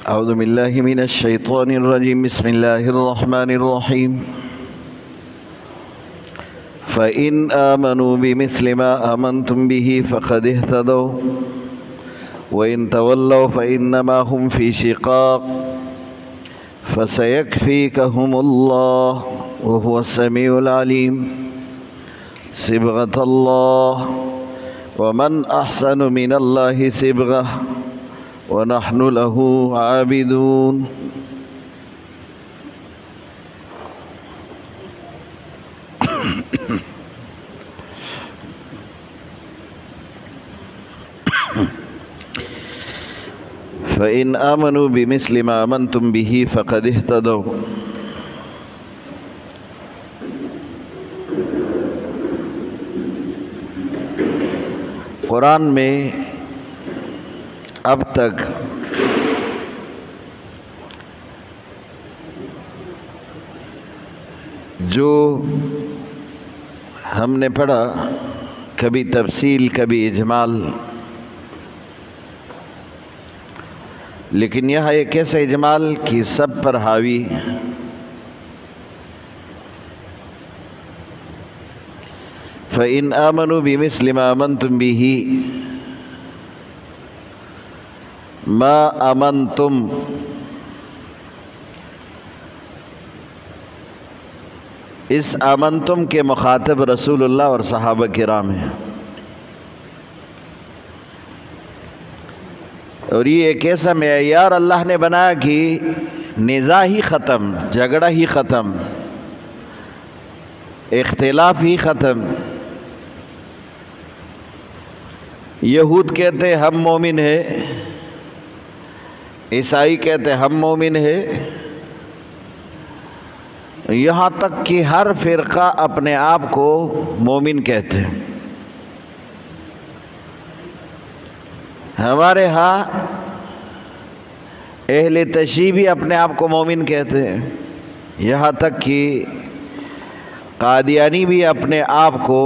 أعوذ بالله من الشيطان الرجيم. بسم الله الرحمن الرحيم. فإن آمنوا بمثل ما آمنتم به فقد اهتدوا وإن تولوا فإنما هم في شقاق فسيكفيكهم الله وهو السميع العليم. صبغة الله ومن أحسن من الله صبغة ونحن له عابدون. فإن آمنوا بمثل ما آمنتم به فقد اهتدوا. قرآن میں اب تک جو ہم نے پڑھا، کبھی تفصیل کبھی اجمال، لیکن یہاں ایک ایسا اجمال کہ سب پر حاوی. فَإِنْ آمَنُوا بِمِثْلِ مَا آمَنْتُمْ بِهِ ما آمنتم، اس آمنتم کے مخاطب رسول اللہ اور صحابہ کرام ہیں، اور یہ ایک ایسا معیار اللہ نے بنایا کہ نزاع ہی ختم، جھگڑا ہی ختم، اختلاف ہی ختم. یہود کہتے ہم مومن ہیں، عیسائی کہتے ہم مومن ہیں، یہاں تک کہ ہر فرقہ اپنے آپ کو مومن کہتے ہیں. ہمارے ہاں اہل تشیع بھی اپنے آپ کو مومن کہتے ہیں، یہاں تک کہ قادیانی بھی اپنے آپ کو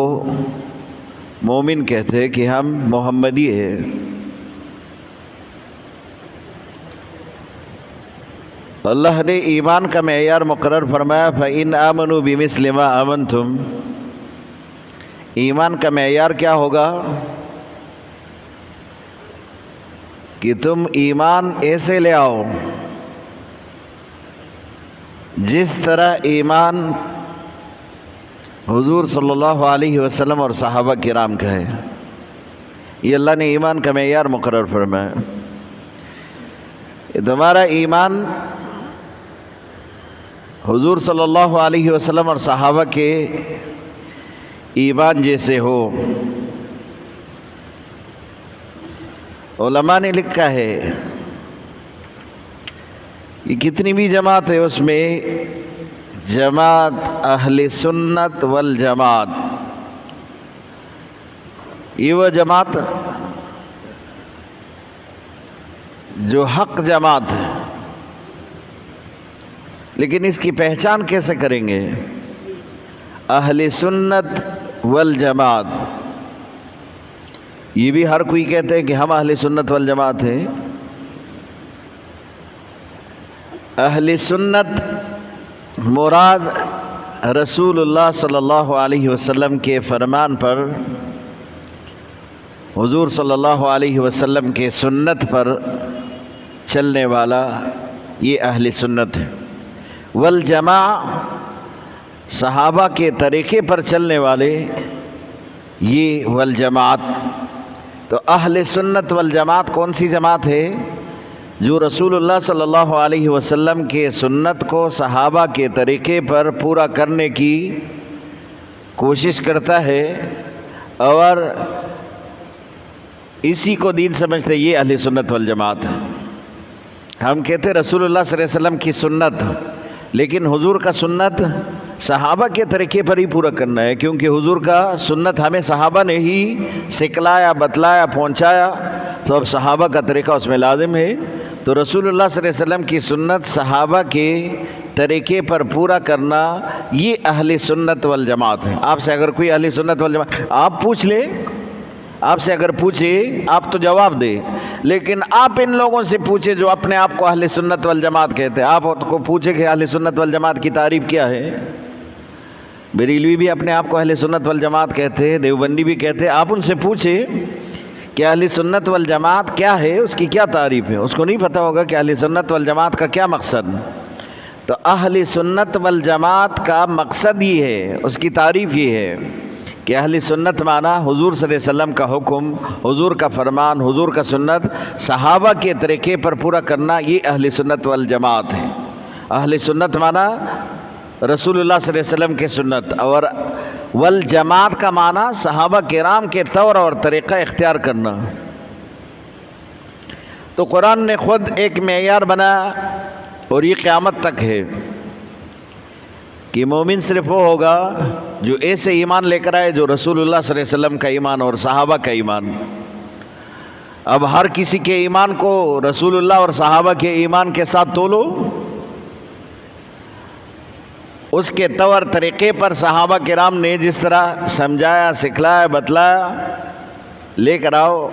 مومن کہتے ہیں کہ ہم محمدی ہیں. اللہ نے ایمان کا معیار مقرر فرمایا. فَإِنْ آمَنُوا بِمِثْلِ مَا آمَنْتُمْ، ایمان کا معیار کیا ہوگا کہ تم ایمان ایسے لے آؤ جس طرح ایمان حضور صلی اللہ علیہ وسلم اور صحابہ کرام کا ہے. یہ اللہ نے ایمان کا معیار مقرر فرمایا. تمہارا ایمان حضور صلی اللہ علیہ وسلم اور صحابہ کے ایمان جیسے ہو. علماء نے لکھا ہے کہ کتنی بھی جماعت ہے اس میں جماعت اہل سنت والجماعت، یہ وہ جماعت جو حق جماعت ہے. لیکن اس کی پہچان کیسے کریں گے؟ اہل سنت والجماعت، یہ بھی ہر کوئی کہتے ہیں کہ ہم اہل سنت والجماعت ہیں. اہل سنت مراد رسول اللہ صلی اللہ علیہ وسلم کے فرمان پر، حضور صلی اللہ علیہ وسلم کے سنت پر چلنے والا، یہ اہل سنت ہے. والجماع، صحابہ کے طریقے پر چلنے والے، یہ والجماعت. تو اہل سنت والجماعت کون سی جماعت ہے؟ جو رسول اللہ صلی اللہ علیہ وسلم کے سنت کو صحابہ کے طریقے پر پورا کرنے کی کوشش کرتا ہے اور اسی کو دین سمجھتے، یہ اہل سنت والجماعت ہے. ہم کہتے رسول اللہ صلی اللہ علیہ وسلم کی سنت، لیکن حضور کا سنت صحابہ کے طریقے پر ہی پورا کرنا ہے، کیونکہ حضور کا سنت ہمیں صحابہ نے ہی سکھلایا، بتلایا، پہنچایا، تو اب صحابہ کا طریقہ اس میں لازم ہے. تو رسول اللہ صلی اللہ علیہ وسلم کی سنت صحابہ کے طریقے پر پورا کرنا، یہ اہل سنت والجماعت ہے. آپ سے اگر کوئی اہل سنت والجماعت آپ پوچھ لے آپ سے اگر پوچھے آپ تو جواب دیں، لیکن آپ ان لوگوں سے پوچھے جو اپنے آپ کو اہل سنت والجماعت کہتے ہیں، آپ کو پوچھے کہ اہل سنت والجماعت کی تعریف کیا ہے؟ بریلوی بھی اپنے آپ کو اہل سنت والجماعت کہتے ہیں، دیوبندی بھی کہتے ہیں، آپ ان سے پوچھے کہ اہل سنت والجماعت کیا ہے، اس کی کیا تعریف ہے؟ اس کو نہیں پتہ ہوگا کہ اہل سنت والجماعت کا کیا مقصد۔ تو اہل سنت والجماعت کا مقصد یہ ہے، اس کی تعریف یہ ہے کہ اہل سنت معنی حضور صلی اللہ علیہ وسلم کا حکم، حضور کا فرمان، حضور کا سنت، صحابہ کے طریقے پر پورا کرنا، یہ اہل سنت والجماعت ہے۔ اہل سنت معنی رسول اللہ صلی اللہ علیہ وسلم کے سنت، اور والجماعت کا معنی صحابہ کرام کے طور اور طریقہ اختیار کرنا۔ تو قرآن نے خود ایک معیار بنایا، اور یہ قیامت تک ہے کہ مومن صرف وہ ہوگا جو ایسے ایمان لے کر آئے جو رسول اللہ صلی اللہ علیہ وسلم کا ایمان اور صحابہ کا ایمان۔ اب ہر کسی کے ایمان کو رسول اللہ اور صحابہ کے ایمان کے ساتھ تولو، اس کے طور طریقے پر صحابہ کرام نے جس طرح سمجھایا، سکھلایا، بتلایا، لے کر آؤ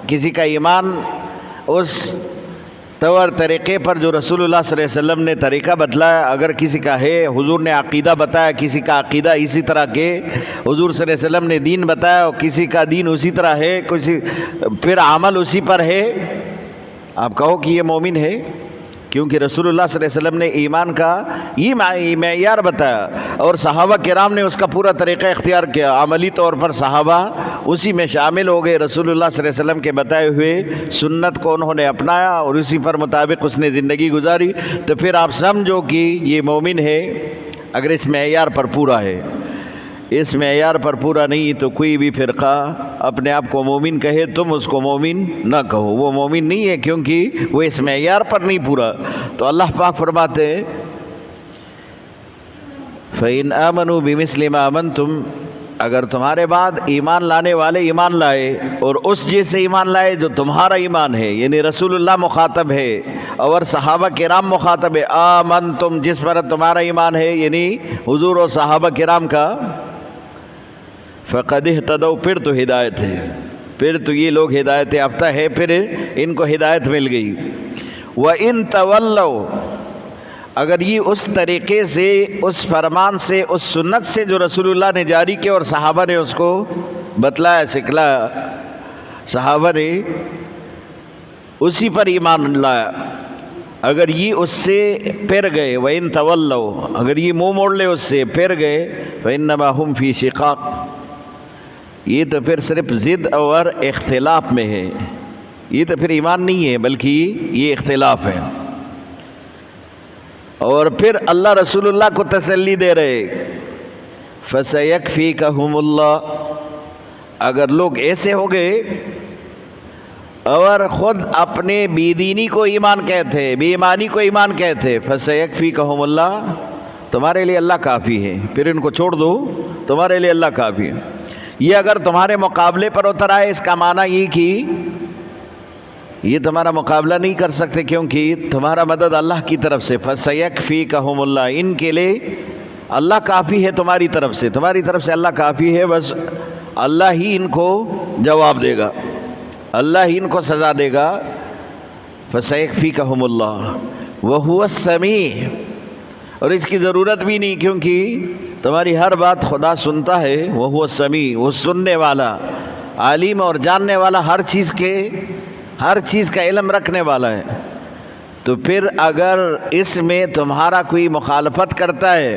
کسی کا ایمان اس طور طریقے پر جو رسول اللہ صلی اللہ علیہ وسلم نے طریقہ بتلایا۔ اگر کسی کا ہے، حضور نے عقیدہ بتایا، کسی کا عقیدہ اسی طرح کے حضور صلی اللہ علیہ وسلم نے دین بتایا، اور کسی کا دین اسی طرح ہے، پھر عمل اسی پر ہے، آپ کہو کہ یہ مومن ہے، کیونکہ رسول اللہ صلی اللہ علیہ وسلم نے ایمان کا یہ معیار بتایا، اور صحابہ کرام نے اس کا پورا طریقہ اختیار کیا، عملی طور پر صحابہ اسی میں شامل ہو گئے، رسول اللہ صلی اللہ علیہ وسلم کے بتائے ہوئے سنت کو انہوں نے اپنایا اور اسی پر مطابق اس نے زندگی گزاری۔ تو پھر آپ سمجھو کہ یہ مومن ہے اگر اس معیار پر پورا ہے۔ اس معیار پر پورا نہیں تو کوئی بھی فرقہ اپنے آپ کو مومن کہے، تم اس کو مومن نہ کہو، وہ مومن نہیں ہے، کیونکہ وہ اس معیار پر نہیں پورا۔ تو اللہ پاک فرماتے ہیں فَإِنْ آمَنُوا بِمِثْلِ مَا آمَنْتُمْ، اگر تمہارے بعد ایمان لانے والے ایمان لائے اور اس جیسے ایمان لائے جو تمہارا ایمان ہے، یعنی رسول اللہ مخاطب ہے اور صحابہ کرام مخاطب ہے، آمنتم جس پر تمہارا ایمان ہے یعنی حضور اور صحابہ کرام کا، فقد اہتدوا پھر تو ہدایت ہے، پھر تو یہ لوگ ہدایت یافتہ ہے، پھر ان کو ہدایت مل گئی۔ وَإِن تَوَلَّوْا، اگر یہ اس طریقے سے، اس فرمان سے، اس سنت سے جو رسول اللہ نے جاری کیا اور صحابہ نے اس کو بتلایا، سکھلایا، صحابہ نے اسی پر ایمان لایا، اگر یہ اس سے پھر گئے، وَإِن تَوَلَّوْا، اگر یہ منہ موڑ لے اس سے پھر گئے، فَإِنَّمَا هُمْ فِي شِقَاقٍ، یہ تو پھر صرف ضد اور اختلاف میں ہے، یہ تو پھر ایمان نہیں ہے بلکہ یہ اختلاف ہے۔ اور پھر اللہ رسول اللہ کو تسلی دے رہے، فَسَيَكْفِيكَهُمُ اللَّهُ، اگر لوگ ایسے ہو گئے اور خود اپنے بے دینی کو ایمان کہتے، بے ایمانی کو ایمان کہتے، فَسَيَكْفِيكَهُمُ اللَّهُ، تمہارے لیے اللہ کافی ہے، پھر ان کو چھوڑ دو، تمہارے لیے اللہ کافی ہے۔ یہ اگر تمہارے مقابلے پر اتر آئے، اس کا معنی یہ کہ یہ تمہارا مقابلہ نہیں کر سکتے، کیونکہ تمہارا مدد اللہ کی طرف سے، فَسَيَكْفِيكَهُمُ اللَّهُ، ان کے لیے اللہ کافی ہے، تمہاری طرف سے، تمہاری طرف سے اللہ کافی ہے، بس اللہ ہی ان کو جواب دے گا، اللہ ہی ان کو سزا دے گا۔ فَسَيَكْفِيكَهُمُ اللَّهُ وَهُوَ السَّمِيعُ، اور اس کی ضرورت بھی نہیں، کیونکہ تمہاری ہر بات خدا سنتا ہے، وَهُوَ السَّمِيعُ، وہ سننے والا، عالم اور جاننے والا، ہر چیز کا علم رکھنے والا ہے۔ تو پھر اگر اس میں تمہارا کوئی مخالفت کرتا ہے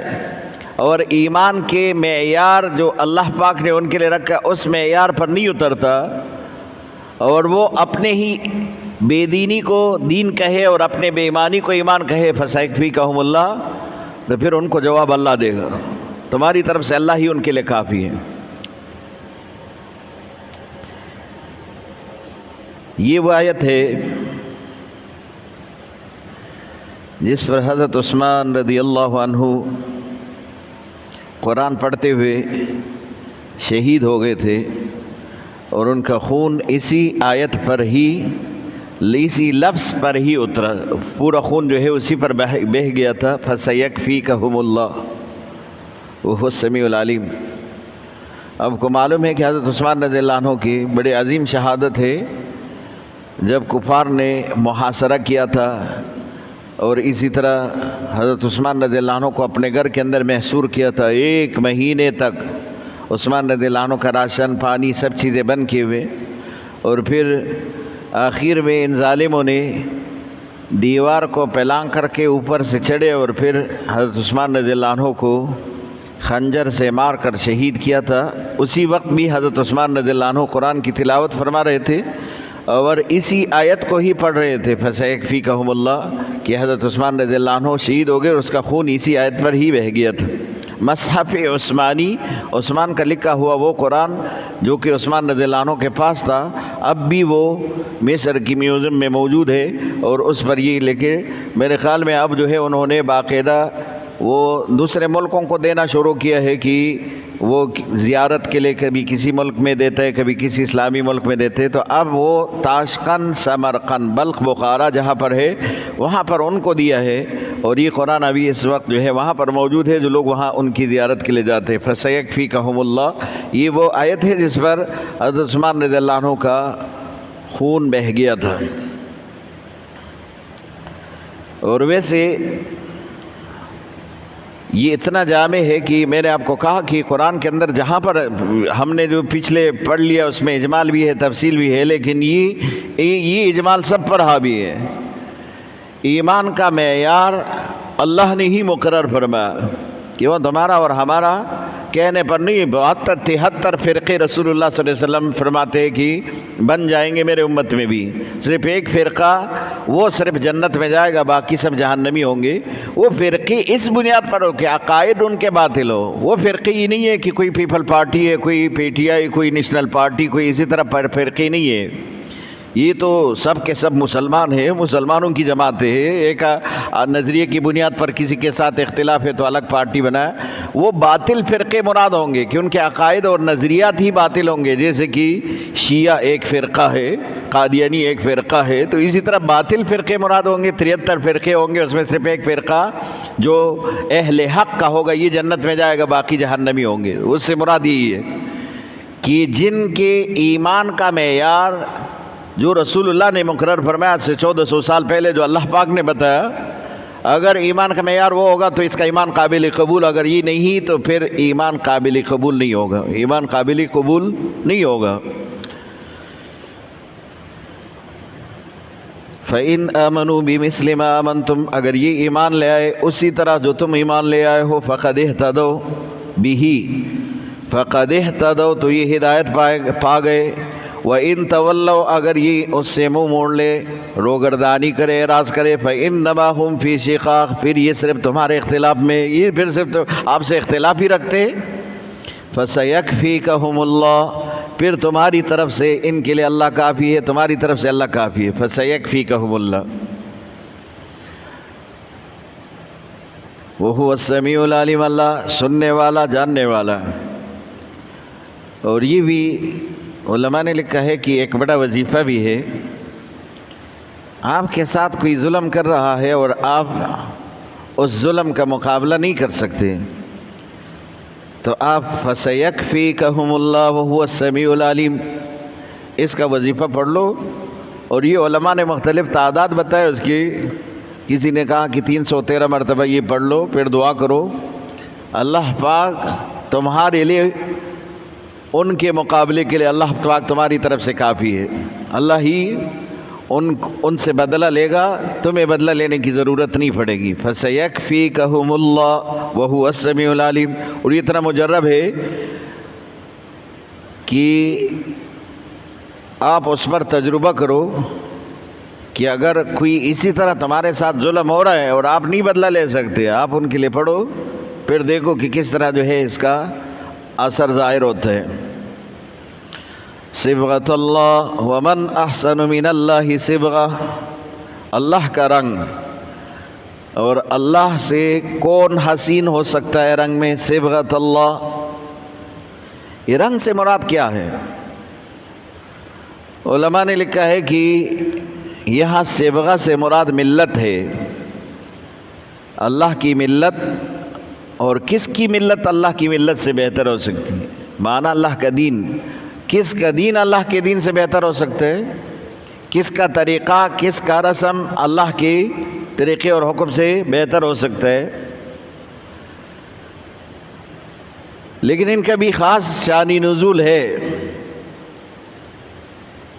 اور ایمان کے معیار جو اللہ پاک نے ان کے لیے رکھا اس معیار پر نہیں اترتا، اور وہ اپنے ہی بے دینی کو دین کہے اور اپنے بے ایمانی کو ایمان کہے، فَسَيَكْفِيكَهُمُ اللَّهُ، تو پھر ان کو جواب اللہ دے گا، تمہاری طرف سے اللہ ہی ان کے لیے کافی ہے۔ یہ وہ آیت ہے جس پر حضرت عثمان رضی اللہ عنہ قرآن پڑھتے ہوئے شہید ہو گئے تھے، اور ان کا خون اسی آیت پر ہی، اسی لفظ پر ہی اترا، پورا خون جو ہے اسی پر بہہ گیا تھا۔ فَسَيَكْفِيكَهُمُ اللَّهُ وَهُوَ السَّمِيعُ الْعَلِيمُ۔ آپ کو معلوم ہے کہ حضرت عثمان رضی اللہ عنہ کی بڑی عظیم شہادت ہے، جب کفار نے محاصرہ کیا تھا اور اسی طرح حضرت عثمان رضی اللہ عنہ کو اپنے گھر کے اندر محصور کیا تھا، 1 مہینے تک عثمان رضی اللہ عنہ کا راشن پانی سب چیزیں بند کیے ہوئے، اور پھر آخر میں ان ظالموں نے دیوار کو پلانگ کر کے اوپر سے چڑھے اور پھر حضرت عثمان رضی اللہ عنہ کو خنجر سے مار کر شہید کیا تھا۔ اسی وقت بھی حضرت عثمان رضی اللہ عنہ قرآن کی تلاوت فرما رہے تھے اور اسی آیت کو ہی پڑھ رہے تھے، فَسَيَكْفِيكَهُمُ اللَّهُ، کہ حضرت عثمان رضی اللہ عنہ شہید ہو گئے اور اس کا خون اسی آیت پر ہی بہہ گیا تھا۔ مصحف عثمانی، عثمان کا لکھا ہوا وہ قرآن جو کہ عثمان رضی اللہ عنہ کے پاس تھا، اب بھی وہ مصر کی میوزیم میں موجود ہے اور اس پر یہ لکھے، میرے خیال میں اب جو ہے انہوں نے باقاعدہ وہ دوسرے ملکوں کو دینا شروع کیا ہے کہ وہ زیارت کے لیے کبھی کسی ملک میں دیتا ہے، کبھی کسی اسلامی ملک میں دیتے، تو اب وہ تاشقند، سمرقند، بلخ، بخارا جہاں پر ہے وہاں پر ان کو دیا ہے، اور یہ قرآن ابھی اس وقت جو ہے وہاں پر موجود ہے، جو لوگ وہاں ان کی زیارت کے لیے جاتے ہیں۔ فَسَيَكْفِيكَهُمُ اللَّهُ، یہ وہ آیت ہے جس پر حضرت عثمان رضی اللہ عنہ کا خون بہہ گیا تھا۔ اور ویسے یہ اتنا جامع ہے کہ میں نے آپ کو کہا کہ قرآن کے اندر جہاں پر ہم نے جو پچھلے پڑھ لیا اس میں اجمال بھی ہے، تفصیل بھی ہے، لیکن یہ اجمال سب پر حاوی ہے۔ ایمان کا معیار اللہ نے ہی مقرر فرمایا کہ وہ تمہارا اور ہمارا کہنے پر نہیں، 73 فرقے رسول اللہ صلی اللہ علیہ وسلم فرماتے ہیں کہ بن جائیں گے میرے امت میں بھی، صرف ایک فرقہ وہ صرف جنت میں جائے گا، باقی سب جہنمی ہوں گے۔ وہ فرقے اس بنیاد پر ہو کہ عقائد ان کے باطل ہو، وہ فرقے یہ نہیں ہے کہ کوئی پیپل پارٹی ہے، کوئی پی ٹی آئی، کوئی نیشنل پارٹی، کوئی اسی طرح فرقے نہیں ہے، یہ تو سب کے سب مسلمان ہیں، مسلمانوں کی جماعتیں ہیں۔ ایک نظریے کی بنیاد پر کسی کے ساتھ اختلاف ہے تو الگ پارٹی بنائے، وہ باطل فرقے مراد ہوں گے کہ ان کے عقائد اور نظریات ہی باطل ہوں گے، جیسے کہ شیعہ ایک فرقہ ہے، قادیانی ایک فرقہ ہے، تو اسی طرح باطل فرقے مراد ہوں گے، 73 فرقے ہوں گے، اس میں صرف ایک فرقہ جو اہل حق کا ہوگا یہ جنت میں جائے گا، باقی جہنمی ہوں گے۔ اس سے مراد یہی ہے کہ جن کے ایمان کا معیار جو رسول اللہ نے مقرر فرمایا آج سے 1400 سال پہلے، جو اللہ پاک نے بتایا، اگر ایمان کا معیار وہ ہوگا تو اس کا ایمان قابل قبول، اگر یہ نہیں تو پھر ایمان قابل قبول نہیں ہوگا، ایمان قابل قبول نہیں ہوگا۔ فَإِنْ آمَنُوا بِمِثْلِ مَا آمَنْتُمْ، اگر یہ ایمان لے آئے اسی طرح جو تم ایمان لے آئے ہو، فَقَدْ اهْتَدَوْا بِهِ، فَقَدْ اهْتَدَوْا، تو یہ ہدایت پا گئے۔ وَإِن تَوَلَّوْا، اگر یہ اس سے منہ موڑ لے، روگردانی کرے، اعراض کرے، فَإِنَّمَا هُمْ فِي شِقَاقٍ، پھر یہ صرف تمہارے اختلاف میں، یہ پھر صرف آپ سے اختلاف ہی رکھتے۔ فَسَيَكْفِيكَهُمُ اللَّهُ، پھر تمہاری طرف سے ان کے لیے اللہ کافی ہے، تمہاری طرف سے اللہ کافی ہے۔ فَسَيَكْفِيكَهُمُ اللَّهُ وَهُوَ السَّمِيعُ الْعَلِيمُ، اللہ سننے والا، جاننے والا۔ اور یہ بھی علماء نے لکھا ہے کہ ایک بڑا وظیفہ بھی ہے، آپ کے ساتھ کوئی ظلم کر رہا ہے اور آپ اس ظلم کا مقابلہ نہیں کر سکتے، تو آپ فَسَيَكْفِيكَهُمُ اللَّهُ وَهُوَ السَّمِيعُ الْعَلِيمُ اس کا وظیفہ پڑھ لو۔ اور یہ علماء نے مختلف تعداد بتائے اس کی، کسی نے کہا کہ 313 مرتبہ یہ پڑھ لو، پھر دعا کرو، اللہ پاک تمہارے لیے ان کے مقابلے کے لیے اللہ پاک تمہاری طرف سے کافی ہے، اللہ ہی ان سے بدلہ لے گا، تمہیں بدلہ لینے کی ضرورت نہیں پڑے گی۔ فَسَيَكْفِيكَهُمُ اللَّهُ وَهُوَ السَّمِيعُ الْعَلِيمُ، اور یہ اتنا مجرب ہے کہ آپ اس پر تجربہ کرو کہ اگر کوئی اسی طرح تمہارے ساتھ ظلم ہو رہا ہے اور آپ نہیں بدلہ لے سکتے، آپ ان کے لیے پڑھو، پھر دیکھو کہ کس طرح جو ہے اس کا اثر ظاہر ہوتا ہے۔ صبغۃ اللہ ومن احسن من اللہ صبغہ، اللہ کا رنگ، اور اللہ سے کون حسین ہو سکتا ہے رنگ میں؟ صبغۃ اللہ، یہ رنگ سے مراد کیا ہے؟ علماء نے لکھا ہے کہ یہاں صبغہ سے مراد ملت ہے، اللہ کی ملت، اور کس کی ملت اللہ کی ملت سے بہتر ہو سکتی ہے؟ معنی اللہ کا دین. کس کا دین اللہ کے دین سے بہتر ہو سکتا ہے؟ کس کا طریقہ، کس کا رسم اللہ کے طریقے اور حکم سے بہتر ہو سکتا ہے؟ لیکن ان کا بھی خاص شانی نزول ہے.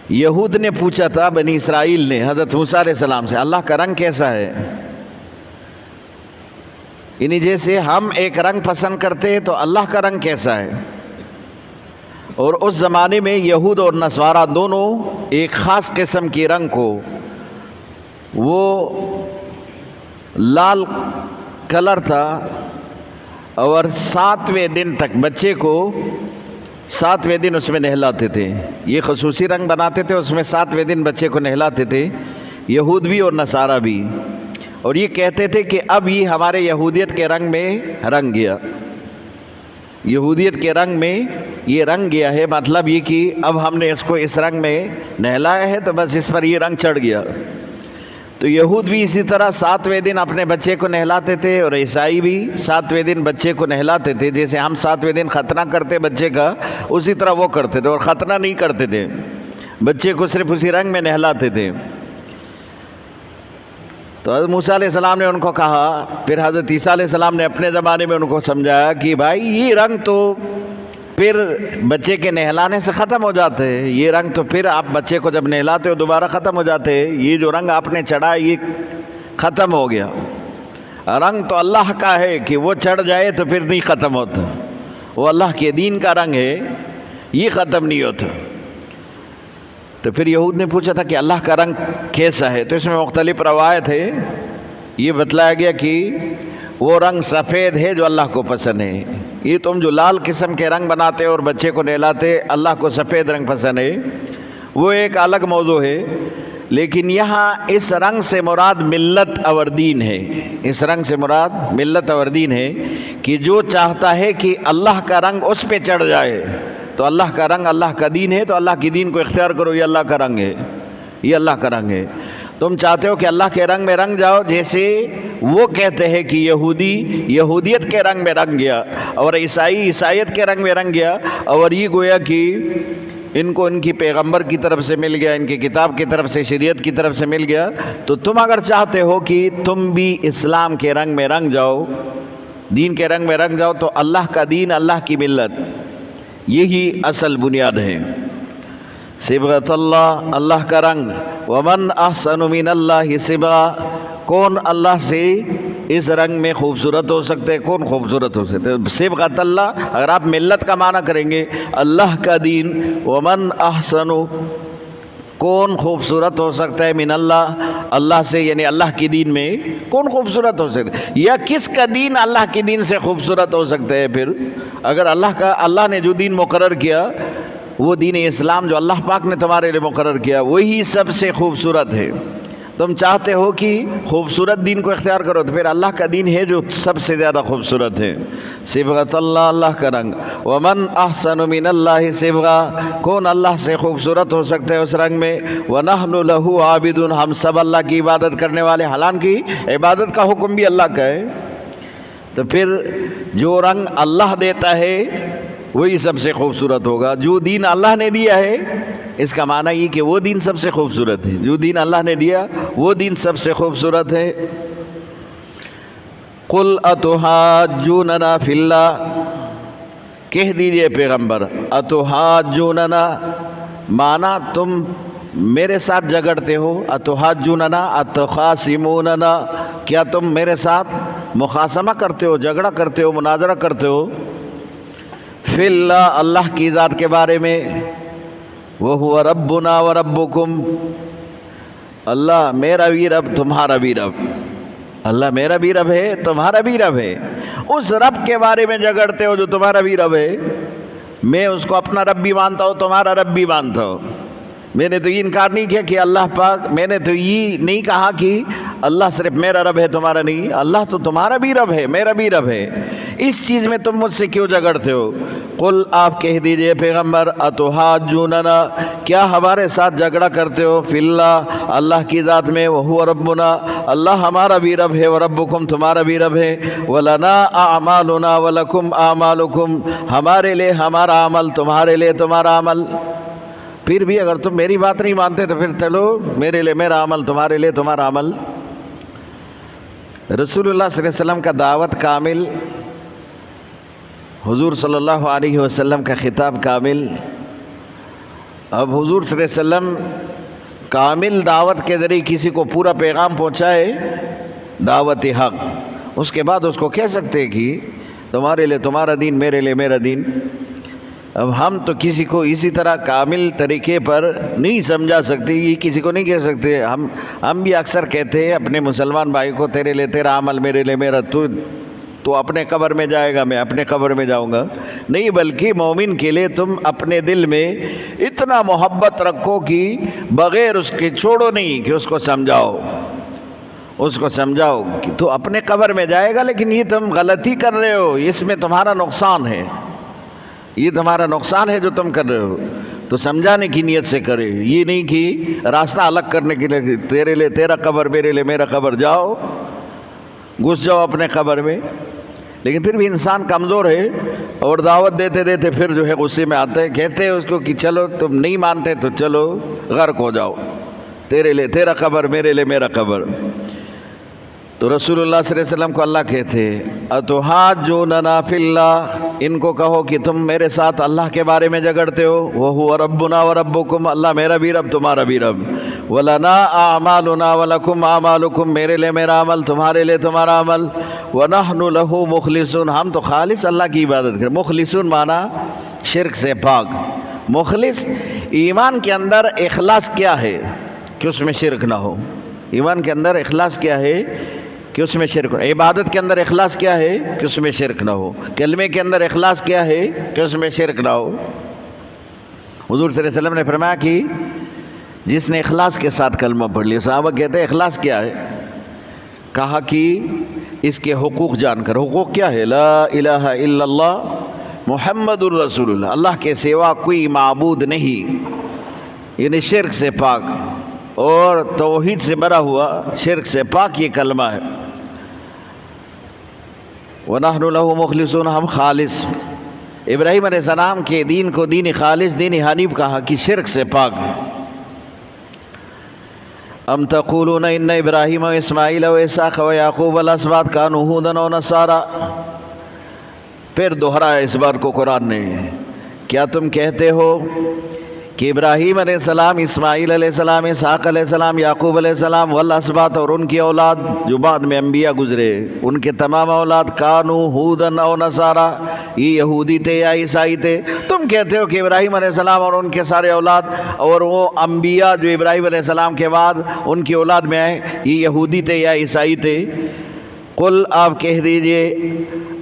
یہود نے پوچھا تھا بنی اسرائیل نے حضرت موسیٰ علیہ السلام سے اللہ کا رنگ کیسا ہے؟ یعنی جیسے ہم ایک رنگ پسند کرتے ہیں تو اللہ کا رنگ کیسا ہے؟ اور اس زمانے میں یہود اور نصارہ دونوں ایک خاص قسم کی رنگ کو، وہ لال کلر تھا، اور 7ویں دن تک بچے کو 7ویں دن اس میں نہلاتے تھے. یہ خصوصی رنگ بناتے تھے، اس میں 7ویں دن بچے کو نہلاتے تھے، یہود بھی اور نصارہ بھی. اور یہ کہتے تھے کہ اب یہ ہمارے یہودیت کے رنگ میں رنگ گیا، یہودیت کے رنگ میں یہ رنگ گیا ہے. مطلب یہ کہ اب ہم نے اس کو اس رنگ میں نہلایا ہے تو بس اس پر یہ رنگ چڑھ گیا. تو یہود بھی اسی طرح 7ویں دن اپنے بچے کو نہلاتے تھے، اور عیسائی بھی 7ویں دن بچے کو نہلاتے تھے. جیسے ہم 7ویں دن ختنہ کرتے بچے کا، اسی طرح وہ کرتے تھے. اور ختنہ نہیں کرتے تھے، بچے کو صرف اسی رنگ میں نہلاتے تھے. تو حضرت موسیٰ علیہ السلام نے ان کو کہا، پھر حضرت عیسیٰ علیہ السلام نے اپنے زمانے میں ان کو سمجھایا کہ بھائی یہ رنگ تو پھر بچے کے نہلانے سے ختم ہو جاتے ہیں، یہ رنگ تو پھر آپ بچے کو جب نہلاتے ہو دوبارہ ختم ہو جاتے ہیں. یہ جو رنگ آپ نے چڑھا یہ ختم ہو گیا. رنگ تو اللہ کا ہے کہ وہ چڑھ جائے تو پھر نہیں ختم ہوتا، وہ اللہ کے دین کا رنگ ہے، یہ ختم نہیں ہوتا. تو پھر یہود نے پوچھا تھا کہ اللہ کا رنگ کیسا ہے؟ تو اس میں مختلف روایت ہے. یہ بتلایا گیا کہ وہ رنگ سفید ہے جو اللہ کو پسند ہے. یہ تم جو لال قسم کے رنگ بناتے اور بچے کو نہلاتے، اللہ کو سفید رنگ پسند ہے، وہ ایک الگ موضوع ہے. لیکن یہاں اس رنگ سے مراد ملت اور دین ہے. اس رنگ سے مراد ملت اور دین ہے کہ جو چاہتا ہے کہ اللہ کا رنگ اس پہ چڑھ جائے تو اللہ کا رنگ اللہ کا دین ہے، تو اللہ کی دین کو اختیار کرو. یہ اللہ کا رنگ ہے، یہ اللہ کا رنگ ہے. تم چاہتے ہو کہ اللہ کے رنگ میں رنگ جاؤ، جیسے وہ کہتے ہیں کہ یہودی یہودیت کے رنگ میں رنگ گیا اور عیسائی عیسائیت کے رنگ میں رنگ گیا، اور یہ گویا کہ ان کو ان کی پیغمبر کی طرف سے مل گیا، ان کی کتاب کی طرف سے، شریعت کی طرف سے مل گیا. تو تم اگر چاہتے ہو کہ تم بھی اسلام کے رنگ میں رنگ جاؤ، دین کے رنگ میں رنگ جاؤ، تو اللہ کا دین، اللہ کی ملت، یہی اصل بنیاد ہے. صبغۃ اللہ، اللہ کا رنگ. ومن احسن من اللہ صبغہ، کون اللہ سے اس رنگ میں خوبصورت ہو سکتے ہیں؟ کون خوبصورت ہو سکتے ہیں؟ صبغۃ اللہ، اگر آپ ملت کا معنی کریں گے اللہ کا دین. ومن احسن، کون خوبصورت ہو سکتا ہے من اللہ، اللہ سے، یعنی اللہ کی دین میں کون خوبصورت ہو سکتا ہے؟ یا کس کا دین اللہ کی دین سے خوبصورت ہو سکتا ہے؟ پھر اگر اللہ نے جو دین مقرر کیا، وہ دین اسلام جو اللہ پاک نے تمہارے لیے مقرر کیا، وہی سب سے خوبصورت ہے. تم چاہتے ہو کہ خوبصورت دین کو اختیار کرو، تو پھر اللہ کا دین ہے جو سب سے زیادہ خوبصورت ہے. صبغۃ اللہ، اللہ کا رنگ. ومن احسن من اللہ صبغہ، کون اللہ سے خوبصورت ہو سکتا ہے اس رنگ میں. ونحن لہ عابدون، ہم سب اللہ کی عبادت کرنے والے. حالانکہ عبادت کا حکم بھی اللہ کا ہے. تو پھر جو رنگ اللہ دیتا ہے وہی سب سے خوبصورت ہوگا. جو دین اللہ نے دیا ہے، اس کا معنی یہ کہ وہ دین سب سے خوبصورت ہے. جو دین اللہ نے دیا وہ دین سب سے خوبصورت ہے. قل اتحاجوننا فی اللہ، کہہ دیجئے پیغمبر، اتحاجوننا معنی تم میرے ساتھ جھگڑتے ہو. اتحاجوننا اتخاصموننا، کیا تم میرے ساتھ مخاصمہ کرتے ہو، جھگڑا کرتے ہو، مناظرہ کرتے ہو. فی اللہ، اللہ کی ذات کے بارے میں. وَهُوَ رَبُّنَا وَرَبُّكُمْ، اللہ میرا بھی رب، تمہارا بھی رب. اللہ میرا بھی رب ہے، تمہارا بھی رب ہے. اس رب کے بارے میں جھگڑتے ہو جو تمہارا بھی رب ہے. میں اس کو اپنا رب بھی مانتا ہوں، تمہارا رب بھی مانتا ہوں. میں نے تو یہ انکار نہیں کیا کہ اللہ پاک، میں نے تو یہ نہیں کہا کہ اللہ صرف میرا رب ہے تمہارا نہیں، اللہ تو تمہارا بھی رب ہے میرا بھی رب ہے، اس چیز میں تم مجھ سے کیوں جھگڑتے ہو؟ قل آپ کہہ دیجئے پیغمبر اتحاجوننا کیا ہمارے ساتھ جھگڑا کرتے ہو فی اللہ اللہ کی ذات میں، وہو ربنا اللہ ہمارا بھی رب ہے، وربکم تمہارا بھی رب ہے، ولنا اعمالنا ولکم اعمالکم ہمارے لیے ہمارا عمل تمہارے لیے تمہارا عمل۔ پھر بھی اگر تم میری بات نہیں مانتے تو پھر چلو میرے لیے میرا عمل تمہارے لیے تمہارا عمل۔ رسول اللہ صلی اللہ علیہ وسلم کا دعوت کامل، حضور صلی اللہ علیہ وسلم کا خطاب کامل۔ اب حضور صلی اللہ علیہ وسلم کامل دعوت کے ذریعے کسی کو پورا پیغام پہنچائے، دعوت حق، اس کے بعد اس کو کہہ سکتے کہ تمہارے لیے تمہارا دین میرے لیے میرا دین۔ اب ہم تو کسی کو اسی طرح کامل طریقے پر نہیں سمجھا سکتے، یہ کسی کو نہیں کہہ سکتے۔ ہم بھی اکثر کہتے ہیں اپنے مسلمان بھائی کو تیرے لیے تیرا عمل میرے لیے میرا، تو اپنے قبر میں جائے گا میں اپنے قبر میں جاؤں گا، نہیں، بلکہ مومن کے لیے تم اپنے دل میں اتنا محبت رکھو کہ بغیر اس کے چھوڑو نہیں، کہ اس کو سمجھاؤ، اس کو سمجھاؤ کہ تو اپنے قبر میں جائے گا، لیکن یہ تم غلطی کر رہے ہو، اس میں تمہارا نقصان ہے، یہ تمہارا نقصان ہے جو تم کر رہے ہو، تو سمجھانے کی نیت سے کرے، یہ نہیں کہ راستہ الگ کرنے کے لیے تیرے لیے تیرا قبر میرے لیے میرا قبر، جاؤ گھس جاؤ اپنے قبر میں۔ لیکن پھر بھی انسان کمزور ہے اور دعوت دیتے دیتے پھر جو ہے غصے میں آتے ہیں، کہتے ہیں اس کو کہ چلو تم نہیں مانتے تو چلو غرق ہو جاؤ، تیرے لیے تیرا قبر میرے لیے میرا قبر۔ تو رسول اللہ صلی اللہ علیہ وسلم کو اللہ کہتے اتحاجوننا فی اللہ، ان کو کہو کہ تم میرے ساتھ اللہ کے بارے میں جھگڑتے ہو، وہو ربنا وربکم اللہ میرا بھی رب تمہارا بھی رب، ولنا اعمالنا ولکم اعمالکم میرے لیے میرا عمل تمہارے لیے تمہارا عمل، ونحن لہ مخلصون ہم تو خالص اللہ کی عبادت کریں۔ مخلصون معنی شرک سے پاک، مخلص ایمان کے اندر اخلاص کیا ہے کہ اس میں شرک نہ ہو، ایمان کے اندر اخلاص کیا ہے کہ اس میں شرک نہ ہو، عبادت کے اندر اخلاص کیا ہے کہ اس میں شرک نہ ہو، کلمے کے اندر اخلاص کیا ہے کہ اس میں شرک نہ ہو۔ حضور صلی اللہ علیہ وسلم نے فرمایا کہ جس نے اخلاص کے ساتھ کلمہ پڑھ لیا، صحابہ کہتے ہیں اخلاص کیا ہے؟ کہا کہ اس کے حقوق جان کر، حقوق کیا ہے؟ لا الہ الا اللہ محمد الرسول اللہ، اللہ کے سوا کوئی معبود نہیں، یعنی شرک سے پاک اور توحید سے بھرا ہوا شرک سے پاک یہ کلمہ ہے۔ وَنَحْنُ لَهُ مُخْلِصُونَ ہم خالص، ابراہیم علیہ السلام کے دین کو دین خالص دین حنیف کہا کہ شرک سے پاک۔ ام تقولون ان ابراہیم و اسماعیل و اسحاق و یعقوب الاسباط کانوا ھودا و نصارا، پھر دوہرایا اس بات کو قرآن نے، کیا تم کہتے ہو کہ ابراہیم علیہ السلام، اسماعیل علیہ السلام، اسحاق علیہ السلام، یعقوب علیہ السلام والاسباط اور ان کی اولاد جو بعد میں انبیاء گزرے ان کے تمام اولاد کانوا ھودا و نصارا یہ یہودی تھے یا عیسائی تھے، تم کہتے ہو کہ ابراہیم علیہ السلام اور ان کے سارے اولاد اور وہ انبیاء جو ابراہیم علیہ السلام کے بعد ان کی اولاد میں آئے یہ یہودی تھے یا عیسائی تھے۔ قل آپ کہہ دیجئے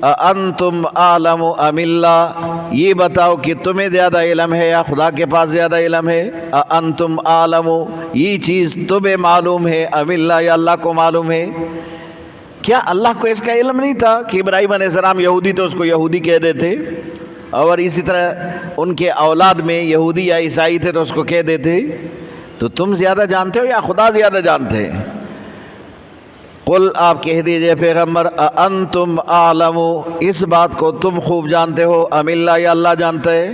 انتم اعلم ام اللہ، یہ بتاؤ کہ تمہیں زیادہ علم ہے یا خدا کے پاس زیادہ علم ہے؟ انتم اعلم، یہ چیز تمہیں معلوم ہے، ام اللہ یا اللہ کو معلوم ہے؟ کیا اللہ کو اس کا علم نہیں تھا کہ ابراہیم علیہ السلام یہودی تو اس کو یہودی کہہ دیتے، اور اسی طرح ان کے اولاد میں یہودی یا عیسائی تھے تو اس کو کہہ دیتے؟ تو تم زیادہ جانتے ہو یا خدا زیادہ جانتے ہیں؟ قل آپ کہہ دیجئے پیغمبر انتم اعلم، اس بات کو تم خوب جانتے ہو، ام اللہ یا اللہ جانتا ہے؟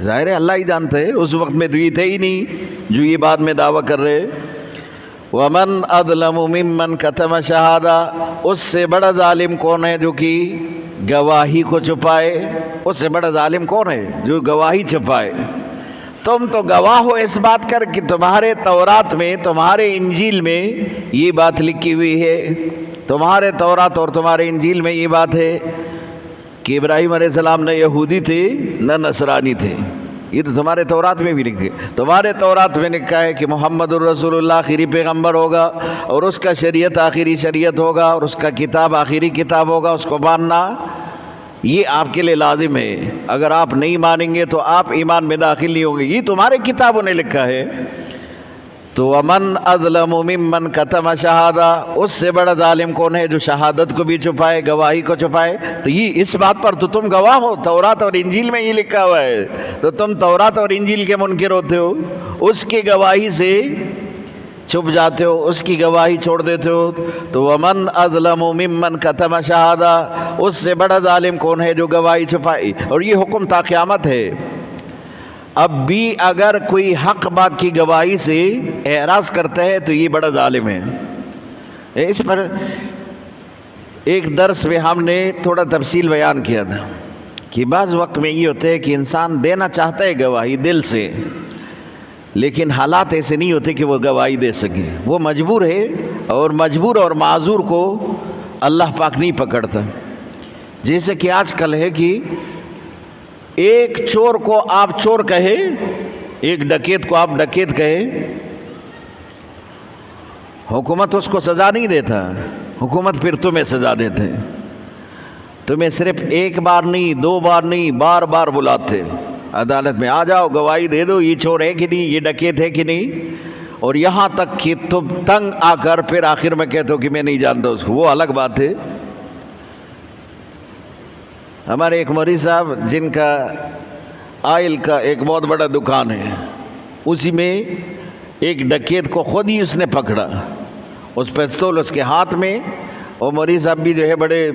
ظاہر ہے اللہ ہی جانتا ہے، اس وقت میں تو یہ تھے ہی نہیں جو یہ بعد میں دعویٰ کر رہے۔ ومن اظلم ممن کتم شہادہ، اس سے بڑا ظالم کون ہے جو کہ گواہی کو چھپائے؟ اس سے بڑا ظالم کون ہے جو گواہی چھپائے؟ تم تو گواہ ہو اس بات کر کہ تمہارے تورات میں تمہارے انجیل میں یہ بات لکھی ہوئی ہے، تمہارے تورات اور تمہارے انجیل میں یہ بات ہے کہ ابراہیم علیہ السلام نہ یہودی تھے نہ نصرانی تھے، یہ تو تمہارے تورات میں بھی لکھے، تمہارے تورات میں لکھا ہے کہ محمد الرسول اللہ آخری پیغمبر ہوگا اور اس کا شریعت آخری شریعت ہوگا اور اس کا کتاب آخری کتاب ہوگا، اس کو ماننا یہ آپ کے لیے لازم ہے. اگر آپ نہیں مانیں گے تو آپ ایمان میں داخل نہیں ہوں گے. یہ تمہارے کتابوں نے لکھا ہے. تو ومن اظلم ممن کتم شہادہ، اس سے بڑا ظالم کون ہے جو شہادت کو بھی چھپائے، گواہی کو چھپائے. تو یہ اس بات پر تو تم گواہ ہو، تورات اور انجیل میں یہ لکھا ہوا ہے، تو تم تورات اور انجیل کے منکر ہوتے ہو. اس کی گواہی سے چھپ جاتے ہو، اس کی گواہی چھوڑ دیتے ہو. تو ومن اظلم ممن کتم شہادہ، اس سے بڑا ظالم کون ہے جو گواہی چھپائے. اور یہ حکم تا قیامت ہے. اب بھی اگر کوئی حق بات کی گواہی سے اعراض کرتا ہے تو یہ بڑا ظالم ہے. اس پر ایک درس میں ہم نے تھوڑا تفصیل بیان کیا تھا کہ بعض وقت میں یہ ہوتا ہے کہ انسان دینا چاہتا ہے گواہی دل سے، لیکن حالات ایسے نہیں ہوتے کہ وہ گواہی دے سکے. وہ مجبور ہے، اور مجبور اور معذور کو اللہ پاک نہیں پکڑتا. جیسے کہ آج کل ہے کہ ایک چور کو آپ چور کہے، ایک ڈکیت کو آپ ڈکیت کہے، حکومت اس کو سزا نہیں دیتا. حکومت پھر تمہیں سزا دیتے. تمہیں صرف ایک بار نہیں، دو بار نہیں، بار بار بلاتے عدالت میں. آ جاؤ گواہی دے دو، یہ چور ہے کہ نہیں، یہ ڈکیت ہے کہ نہیں. اور یہاں تک کہ تم تنگ آ کر پھر آخر میں کہتے ہو کہ میں نہیں جانتا اس کو. وہ الگ بات ہے. ہمارے ایک مریض صاحب جن کا آئل کا ایک بہت بڑا دکان ہے، اسی میں ایک ڈکیت کو خود ہی اس نے پکڑا، اس پستول اس کے ہاتھ میں. اور مریض صاحب بھی جو ہے بڑے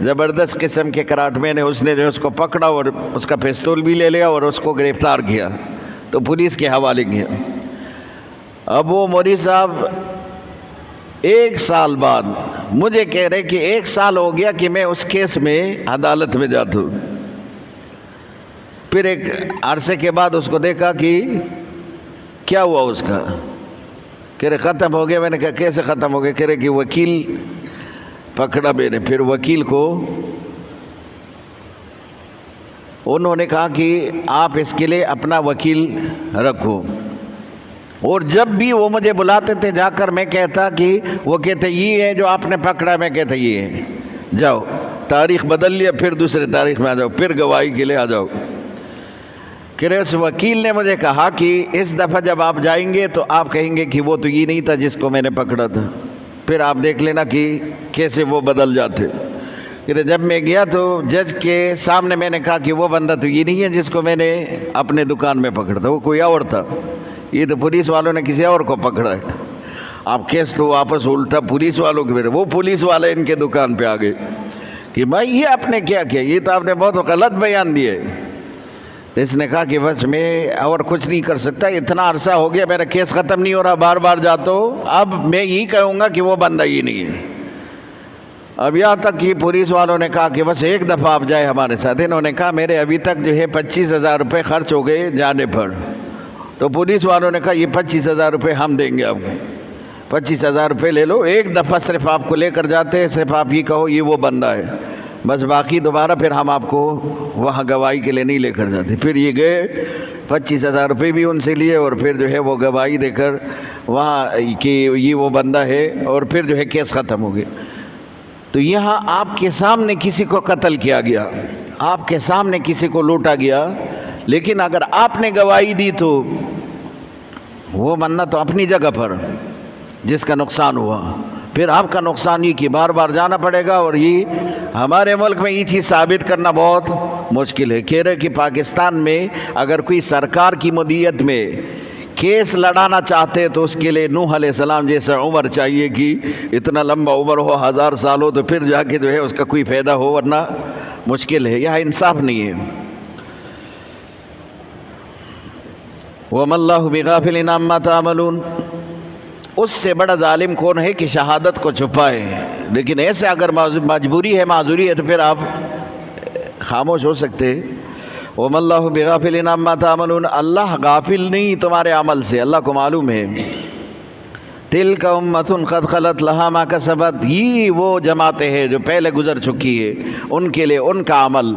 زبردست قسم کے کراٹ مین ہے، اس نے جو اس کو پکڑا اور اس کا پستول بھی لے لیا اور اس کو گرفتار کیا، تو پولیس کے حوالے کیا. اب وہ مریض صاحب 1 سال بعد مجھے کہہ رہے کہ 1 سال ہو گیا کہ میں اس کیس میں عدالت میں جاتا ہوں. پھر ایک عرصے کے بعد اس کو دیکھا کہ کیا ہوا اس کا، کہہ رہے ختم ہو گیا. میں نے کہا کیسے ختم ہو گیا؟ کہہ رہے کہ وکیل پکڑا میں نے. پھر وکیل کو انہوں نے کہا کہ آپ اس کے لیے اپنا وکیل رکھو. اور جب بھی وہ مجھے بلاتے تھے جا کر میں کہتا کہ وہ کہتے یہ ہے جو آپ نے پکڑا، میں کہتا یہ ہے. جاؤ تاریخ بدل لیا، پھر دوسرے تاریخ میں آ جاؤ، پھر گواہی کے لیے آ جاؤ. کہ اس وکیل نے مجھے کہا کہ اس دفعہ جب آپ جائیں گے تو آپ کہیں گے کہ وہ تو یہ نہیں تھا جس کو میں نے پکڑا تھا. پھر آپ دیکھ لینا کہ کیسے وہ بدل جاتے. کہ جب میں گیا تو جج کے سامنے میں نے کہا کہ وہ بندہ تو یہ نہیں ہے جس کو میں نے اپنے دکان میں پکڑا تھا، وہ کوئی اور تھا. یہ تو پولیس والوں نے کسی اور کو پکڑا ہے. آپ کیس تو واپس الٹا پولیس والوں کے، وہ پولیس والے ان کے دکان پہ آ گئے کہ بھائی یہ آپ نے کیا کیا، یہ تو آپ نے بہت غلط بیان دیے. تو اس نے کہا کہ بس میں اور کچھ نہیں کر سکتا، اتنا عرصہ ہو گیا میرا کیس ختم نہیں ہو رہا، بار بار جاتا ہوں. اب میں یہی کہوں گا کہ وہ بندہ یہ نہیں ہے. اب یہاں تک کہ پولیس والوں نے کہا کہ بس ایک دفعہ آپ جائے ہمارے ساتھ. انہوں نے کہا میرے ابھی تک جو ہے 25,000 روپے خرچ ہو گئے جانے پر. تو پولیس والوں نے کہا یہ 25,000 روپے ہم دیں گے آپ کو، 25,000 روپے لے لو، ایک دفعہ صرف آپ کو لے کر جاتے ہیں، صرف آپ یہ کہو یہ وہ بندہ ہے، بس باقی دوبارہ پھر ہم آپ کو وہاں گواہی کے لیے نہیں لے کر جاتے. پھر یہ گئے، 25,000 روپے بھی ان سے لیے، اور پھر جو ہے وہ گواہی دے کر وہاں کہ یہ وہ بندہ ہے، اور پھر جو ہے کیس ختم ہو گیا. تو یہاں آپ کے سامنے کسی کو قتل کیا گیا، آپ کے سامنے کسی کو لوٹا گیا، لیکن اگر آپ نے گواہی دی تو وہ بندہ تو اپنی جگہ پر جس کا نقصان ہوا. پھر آپ کا نقصان یہ کہ بار بار جانا پڑے گا. اور یہ ہمارے ملک میں یہ چیز ثابت کرنا بہت مشکل ہے. کہہ رہے کہ پاکستان میں اگر کوئی سرکار کی مدیت میں کیس لڑانا چاہتے تو اس کے لیے نوح علیہ السلام جیسا عمر چاہیے کہ اتنا لمبا عمر ہو، 1000 سال ہو، تو پھر جا کے جو ہے اس کا کوئی فائدہ ہو، ورنہ مشکل ہے. یہاں انصاف نہیں ہے. وَمَا اللَّهُ بِغَافِلٍ عَمَّا تَعْمَلُونَ. اس سے بڑا ظالم کون ہے کہ شہادت کو چھپائے. لیکن ایسے اگر مجبوری ہے، معذوری ہے، تو پھر آپ خاموش ہو سکتے. وَمَا اللَّهُ بِغَافِلٍ عَمَّا تَعْمَلُونَ. اللہ غافل نہیں تمہارے عمل سے، اللہ کو معلوم ہے. تلک امۃ قد خلت لہا ما کسبت، یہ وہ جماعتیں ہیں جو پہلے گزر چکی ہے، ان کے لیے ان کا عمل،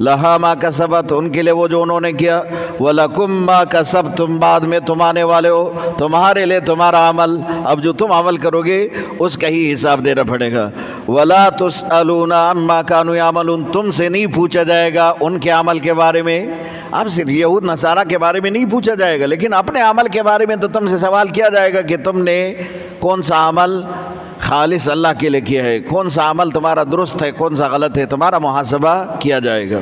لہا ما کسبت، ان کے لیے وہ جو انہوں نے کیا، وَلَكُمْ مَا كَسَبْتُمْ، بعد میں تم آنے والے ہو، تمہارے لیے تمہارا عمل، اب جو تم عمل کرو گے اس کا ہی حساب دینا پڑے گا۔ وَلَا تُسْأَلُونَ عَمَّا كَانُوا يَعْمَلُونَ، تم سے نہیں پوچھا جائے گا ان کے عمل کے بارے میں۔ اب صرف یہود نصارہ کے بارے میں نہیں پوچھا جائے گا، لیکن اپنے عمل کے بارے میں تو تم سے سوال کیا جائے گا کہ تم نے کون سا عمل خالص اللہ کے لیے کیا ہے، کون سا عمل تمہارا درست ہے، کون سا غلط ہے، تمہارا محاسبہ کیا جائے گا۔